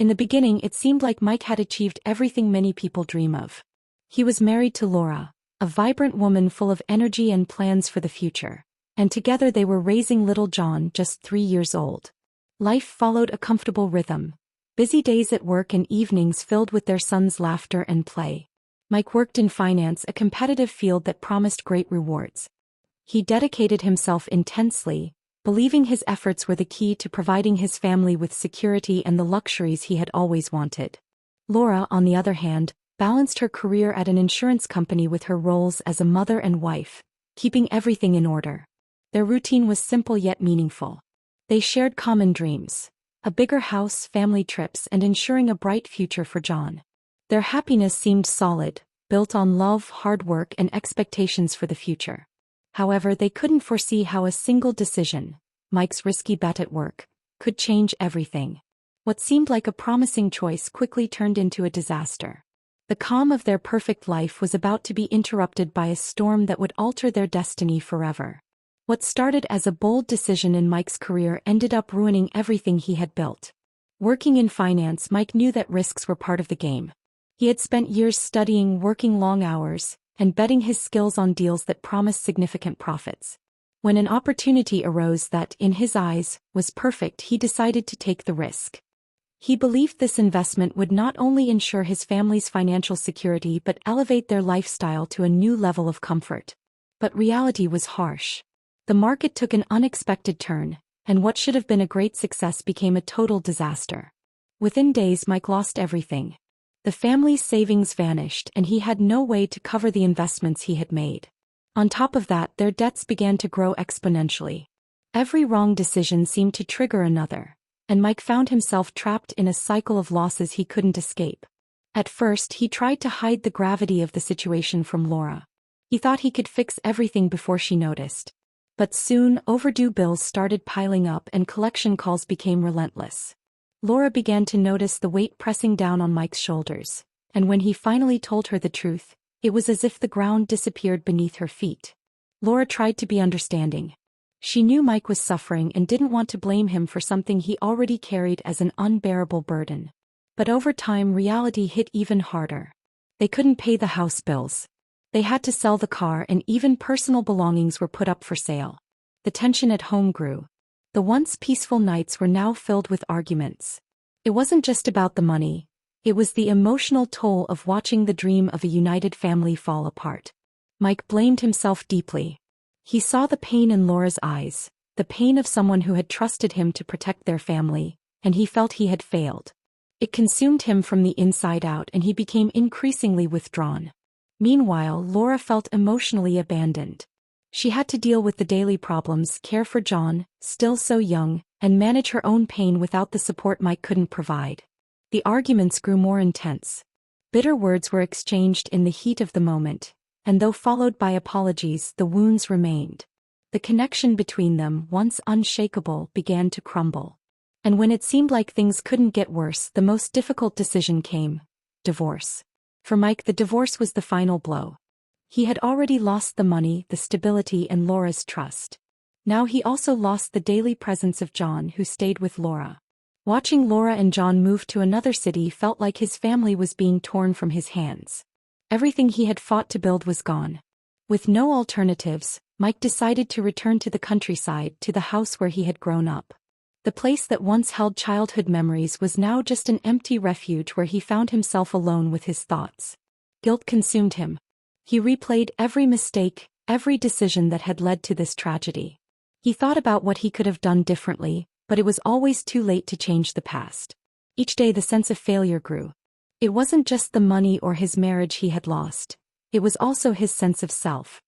In the beginning, it seemed like Mike had achieved everything many people dream of. He was married to Laura, a vibrant woman full of energy and plans for the future, and together they were raising little John, just 3 years old. Life followed a comfortable rhythm. Busy days at work and evenings filled with their son's laughter and play. Mike worked in finance, a competitive field that promised great rewards. He dedicated himself intensely, believing his efforts were the key to providing his family with security and the luxuries he had always wanted. Laura, on the other hand, balanced her career at an insurance company with her roles as a mother and wife, keeping everything in order. Their routine was simple yet meaningful. They shared common dreams: a bigger house, family trips, and ensuring a bright future for John. Their happiness seemed solid, built on love, hard work, and expectations for the future. However, they couldn't foresee how a single decision, Mike's risky bet at work, could change everything. What seemed like a promising choice quickly turned into a disaster. The calm of their perfect life was about to be interrupted by a storm that would alter their destiny forever. What started as a bold decision in Mike's career ended up ruining everything he had built. Working in finance, Mike knew that risks were part of the game. He had spent years studying, working long hours, and betting his skills on deals that promised significant profits. When an opportunity arose that, in his eyes, was perfect, he decided to take the risk. He believed this investment would not only ensure his family's financial security but elevate their lifestyle to a new level of comfort. But reality was harsh. The market took an unexpected turn, and what should have been a great success became a total disaster. Within days, Mike lost everything. The family's savings vanished, and he had no way to cover the investments he had made. On top of that, their debts began to grow exponentially. Every wrong decision seemed to trigger another, and Mike found himself trapped in a cycle of losses he couldn't escape. At first, he tried to hide the gravity of the situation from Laura. He thought he could fix everything before she noticed. But soon, overdue bills started piling up and collection calls became relentless. Laura began to notice the weight pressing down on Mike's shoulders, and when he finally told her the truth, it was as if the ground disappeared beneath her feet. Laura tried to be understanding. She knew Mike was suffering and didn't want to blame him for something he already carried as an unbearable burden. But over time, reality hit even harder. They couldn't pay the house bills. They had to sell the car, and even personal belongings were put up for sale. The tension at home grew. The once peaceful nights were now filled with arguments. It wasn't just about the money. It was the emotional toll of watching the dream of a united family fall apart. Mike blamed himself deeply. He saw the pain in Laura's eyes, the pain of someone who had trusted him to protect their family, and he felt he had failed. It consumed him from the inside out, and he became increasingly withdrawn. Meanwhile, Laura felt emotionally abandoned. She had to deal with the daily problems, care for John, still so young, and manage her own pain without the support Mike couldn't provide. The arguments grew more intense. Bitter words were exchanged in the heat of the moment, and though followed by apologies, the wounds remained. The connection between them, once unshakable, began to crumble. And when it seemed like things couldn't get worse, the most difficult decision came: divorce. For Mike, the divorce was the final blow. He had already lost the money, the stability, and Laura's trust. Now he also lost the daily presence of John, who stayed with Laura. Watching Laura and John move to another city felt like his family was being torn from his hands. Everything he had fought to build was gone. With no alternatives, Mike decided to return to the countryside, to the house where he had grown up. The place that once held childhood memories was now just an empty refuge where he found himself alone with his thoughts. Guilt consumed him. He replayed every mistake, every decision that had led to this tragedy. He thought about what he could have done differently, but it was always too late to change the past. Each day the sense of failure grew. It wasn't just the money or his marriage he had lost. It was also his sense of self.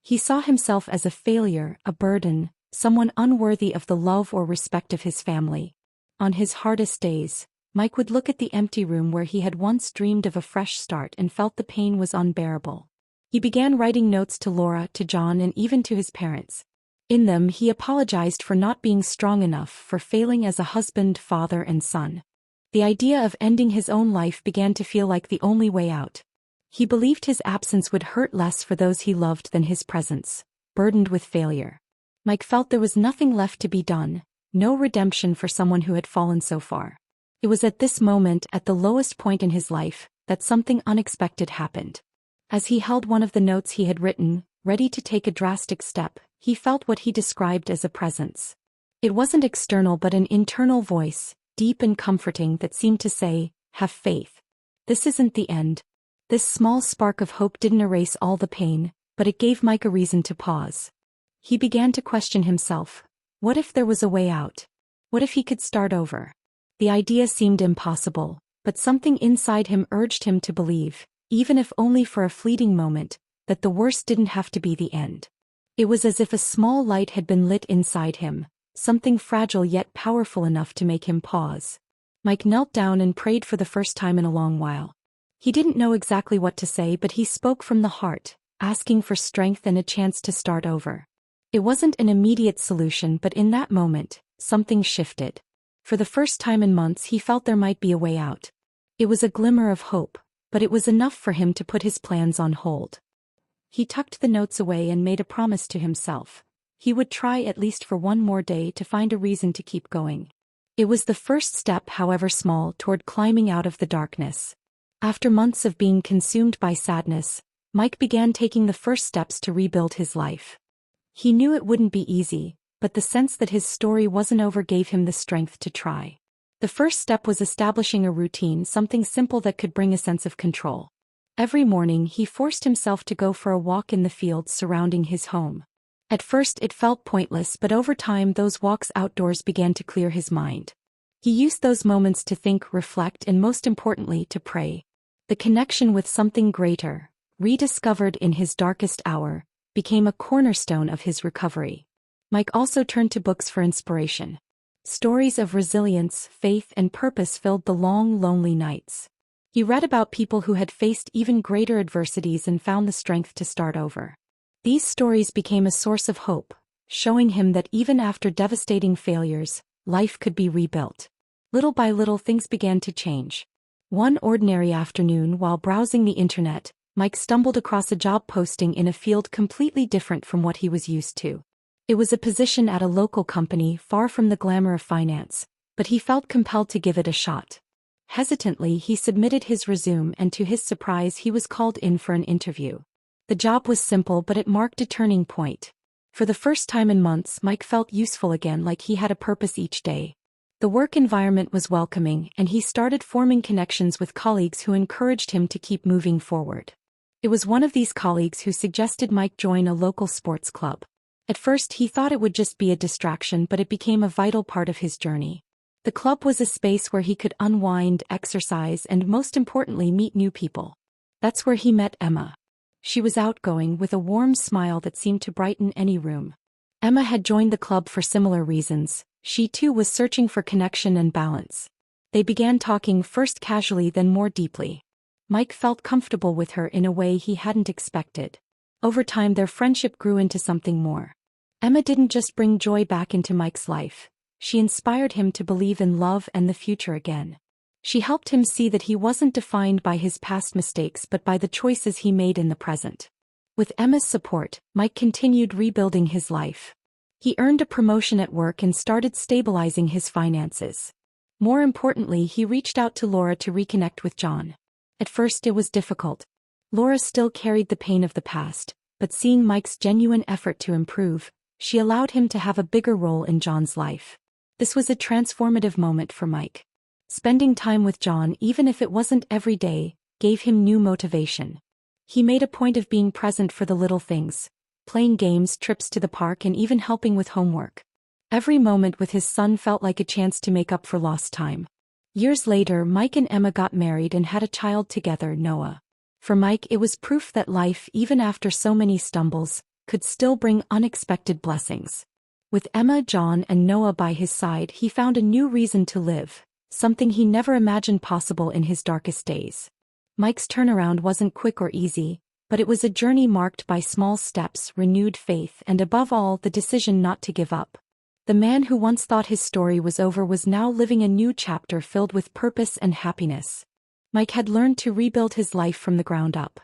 He saw himself as a failure, a burden, someone unworthy of the love or respect of his family. On his hardest days, Mike would look at the empty room where he had once dreamed of a fresh start and felt the pain was unbearable. He began writing notes to Laura, to John, and even to his parents. In them, he apologized for not being strong enough, for failing as a husband, father, and son. The idea of ending his own life began to feel like the only way out. He believed his absence would hurt less for those he loved than his presence, burdened with failure. Mike felt there was nothing left to be done, no redemption for someone who had fallen so far. It was at this moment, at the lowest point in his life, that something unexpected happened. As he held one of the notes he had written, ready to take a drastic step, he felt what he described as a presence. It wasn't external but an internal voice, deep and comforting, that seemed to say, "Have faith. This isn't the end." This small spark of hope didn't erase all the pain, but it gave Mike a reason to pause. He began to question himself. What if there was a way out? What if he could start over? The idea seemed impossible, but something inside him urged him to believe, even if only for a fleeting moment, that the worst didn't have to be the end. It was as if a small light had been lit inside him, something fragile yet powerful enough to make him pause. Mike knelt down and prayed for the first time in a long while. He didn't know exactly what to say, but he spoke from the heart, asking for strength and a chance to start over. It wasn't an immediate solution, but in that moment, something shifted. For the first time in months he felt there might be a way out. It was a glimmer of hope, but it was enough for him to put his plans on hold. He tucked the notes away and made a promise to himself. He would try at least for one more day to find a reason to keep going. It was the first step, however small, toward climbing out of the darkness. After months of being consumed by sadness, Mike began taking the first steps to rebuild his life. He knew it wouldn't be easy, but the sense that his story wasn't over gave him the strength to try. The first step was establishing a routine, something simple that could bring a sense of control. Every morning he forced himself to go for a walk in the fields surrounding his home. At first it felt pointless, but over time those walks outdoors began to clear his mind. He used those moments to think, reflect, and most importantly to pray. The connection with something greater, rediscovered in his darkest hour, became a cornerstone of his recovery. Mike also turned to books for inspiration. Stories of resilience, faith, and purpose filled the long, lonely nights. He read about people who had faced even greater adversities and found the strength to start over. These stories became a source of hope, showing him that even after devastating failures, life could be rebuilt. Little by little things began to change. One ordinary afternoon while browsing the internet, Mike stumbled across a job posting in a field completely different from what he was used to. It was a position at a local company far from the glamour of finance, but he felt compelled to give it a shot. Hesitantly he submitted his resume and to his surprise he was called in for an interview. The job was simple but it marked a turning point. For the first time in months Mike felt useful again, like he had a purpose each day. The work environment was welcoming and he started forming connections with colleagues who encouraged him to keep moving forward. It was one of these colleagues who suggested Mike join a local sports club. At first he thought it would just be a distraction, but it became a vital part of his journey. The club was a space where he could unwind, exercise, and most importantly meet new people. That's where he met Emma. She was outgoing with a warm smile that seemed to brighten any room. Emma had joined the club for similar reasons. She too was searching for connection and balance. They began talking, first casually then more deeply. Mike felt comfortable with her in a way he hadn't expected. Over time their friendship grew into something more. Emma didn't just bring joy back into Mike's life. She inspired him to believe in love and the future again. She helped him see that he wasn't defined by his past mistakes but by the choices he made in the present. With Emma's support, Mike continued rebuilding his life. He earned a promotion at work and started stabilizing his finances. More importantly, he reached out to Laura to reconnect with John. At first it was difficult. Laura still carried the pain of the past, but seeing Mike's genuine effort to improve, she allowed him to have a bigger role in John's life. This was a transformative moment for Mike. Spending time with John, even if it wasn't every day, gave him new motivation. He made a point of being present for the little things, playing games, trips to the park, and even helping with homework. Every moment with his son felt like a chance to make up for lost time. Years later, Mike and Emma got married and had a child together, Noah. For Mike, it was proof that life, even after so many stumbles, could still bring unexpected blessings. With Emma, John, and Noah by his side, he found a new reason to live, something he never imagined possible in his darkest days. Mike's turnaround wasn't quick or easy, but it was a journey marked by small steps, renewed faith, and above all, the decision not to give up. The man who once thought his story was over was now living a new chapter filled with purpose and happiness. Mike had learned to rebuild his life from the ground up.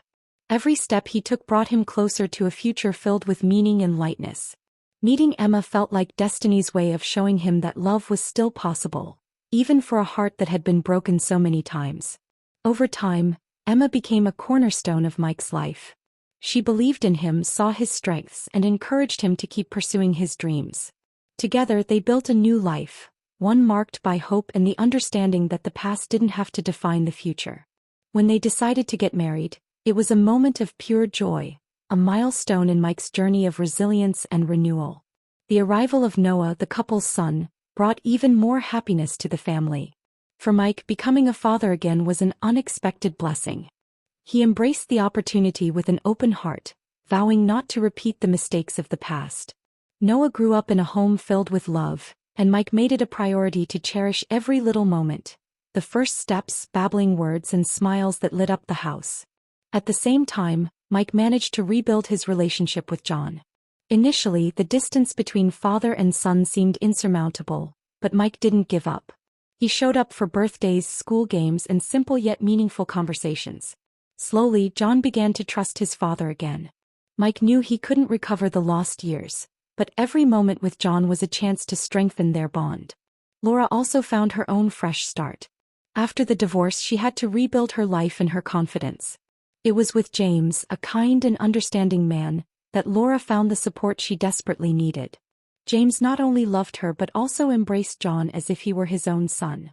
Every step he took brought him closer to a future filled with meaning and lightness. Meeting Emma felt like destiny's way of showing him that love was still possible, even for a heart that had been broken so many times. Over time, Emma became a cornerstone of Mike's life. She believed in him, saw his strengths, and encouraged him to keep pursuing his dreams. Together they built a new life, one marked by hope and the understanding that the past didn't have to define the future. When they decided to get married, it was a moment of pure joy, a milestone in Mike's journey of resilience and renewal. The arrival of Noah, the couple's son, brought even more happiness to the family. For Mike, becoming a father again was an unexpected blessing. He embraced the opportunity with an open heart, vowing not to repeat the mistakes of the past. Noah grew up in a home filled with love, and Mike made it a priority to cherish every little moment, the first steps, babbling words, and smiles that lit up the house. At the same time, Mike managed to rebuild his relationship with John. Initially, the distance between father and son seemed insurmountable, but Mike didn't give up. He showed up for birthdays, school games, and simple yet meaningful conversations. Slowly, John began to trust his father again. Mike knew he couldn't recover the lost years, but every moment with John was a chance to strengthen their bond. Laura also found her own fresh start. After the divorce, she had to rebuild her life and her confidence. It was with James, a kind and understanding man, that Laura found the support she desperately needed. James not only loved her but also embraced John as if he were his own son.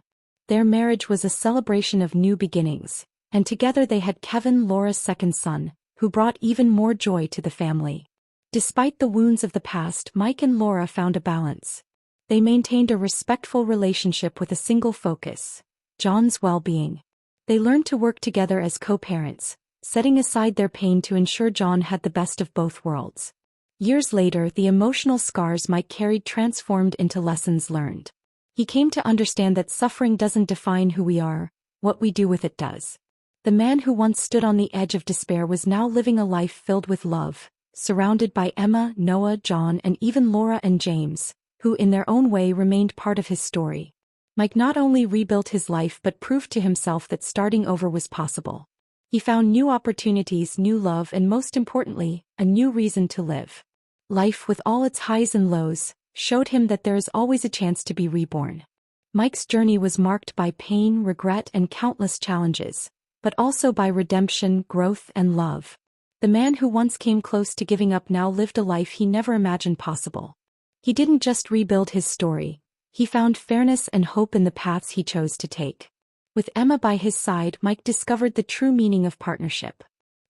Their marriage was a celebration of new beginnings, and together they had Kevin, Laura's second son, who brought even more joy to the family. Despite the wounds of the past, Mike and Laura found a balance. They maintained a respectful relationship with a single focus: John's well-being. They learned to work together as co-parents, setting aside their pain to ensure John had the best of both worlds. Years later, the emotional scars Mike carried transformed into lessons learned. He came to understand that suffering doesn't define who we are, what we do with it does. The man who once stood on the edge of despair was now living a life filled with love, surrounded by Emma, Noah, John, and even Laura and James, who in their own way remained part of his story. Mike not only rebuilt his life but proved to himself that starting over was possible. He found new opportunities, new love, and most importantly, a new reason to live. Life, with all its highs and lows, showed him that there is always a chance to be reborn. Mike's journey was marked by pain, regret, and countless challenges, but also by redemption, growth, and love. The man who once came close to giving up now lived a life he never imagined possible. He didn't just rebuild his story, he found fairness and hope in the paths he chose to take. With Emma by his side, Mike discovered the true meaning of partnership.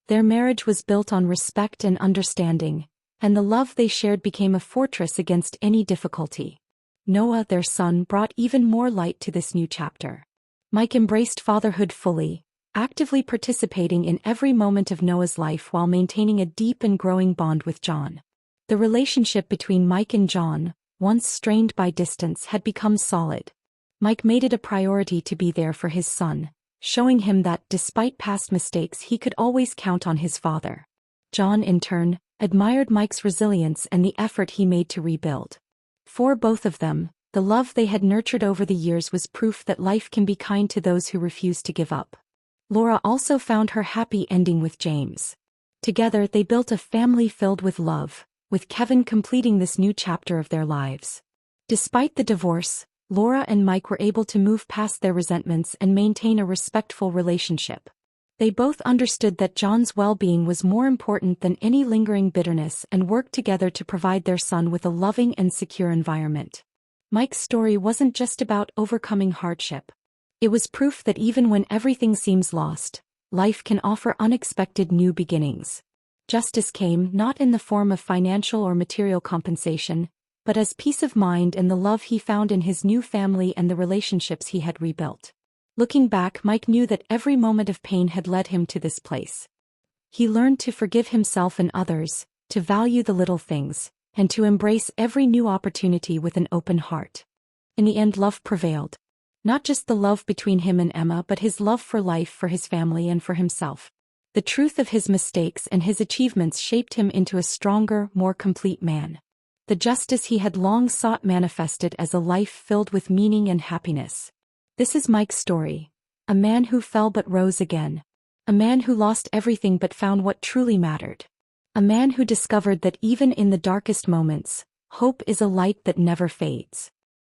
Their marriage was built on respect and understanding, and the love they shared became a fortress against any difficulty. Noah, their son, brought even more light to this new chapter. Mike embraced fatherhood fully, actively participating in every moment of Noah's life while maintaining a deep and growing bond with John. The relationship between Mike and John, once strained by distance, had become solid. Mike made it a priority to be there for his son, showing him that, despite past mistakes, he could always count on his father. John, in turn, admired Mike's resilience and the effort he made to rebuild. For both of them, the love they had nurtured over the years was proof that life can be kind to those who refuse to give up. Laura also found her happy ending with James. Together they built a family filled with love, with Kevin completing this new chapter of their lives. Despite the divorce, Laura and Mike were able to move past their resentments and maintain a respectful relationship. They both understood that John's well-being was more important than any lingering bitterness and worked together to provide their son with a loving and secure environment. Mike's story wasn't just about overcoming hardship. It was proof that even when everything seems lost, life can offer unexpected new beginnings. Justice came not in the form of financial or material compensation, but as peace of mind and the love he found in his new family and the relationships he had rebuilt. Looking back, Mike knew that every moment of pain had led him to this place. He learned to forgive himself and others, to value the little things, and to embrace every new opportunity with an open heart. In the end, love prevailed. Not just the love between him and Emma, but his love for life, for his family, and for himself. The truth of his mistakes and his achievements shaped him into a stronger, more complete man. The justice he had long sought manifested as a life filled with meaning and happiness. This is Mike's story. A man who fell but rose again. A man who lost everything but found what truly mattered. A man who discovered that even in the darkest moments, hope is a light that never fades.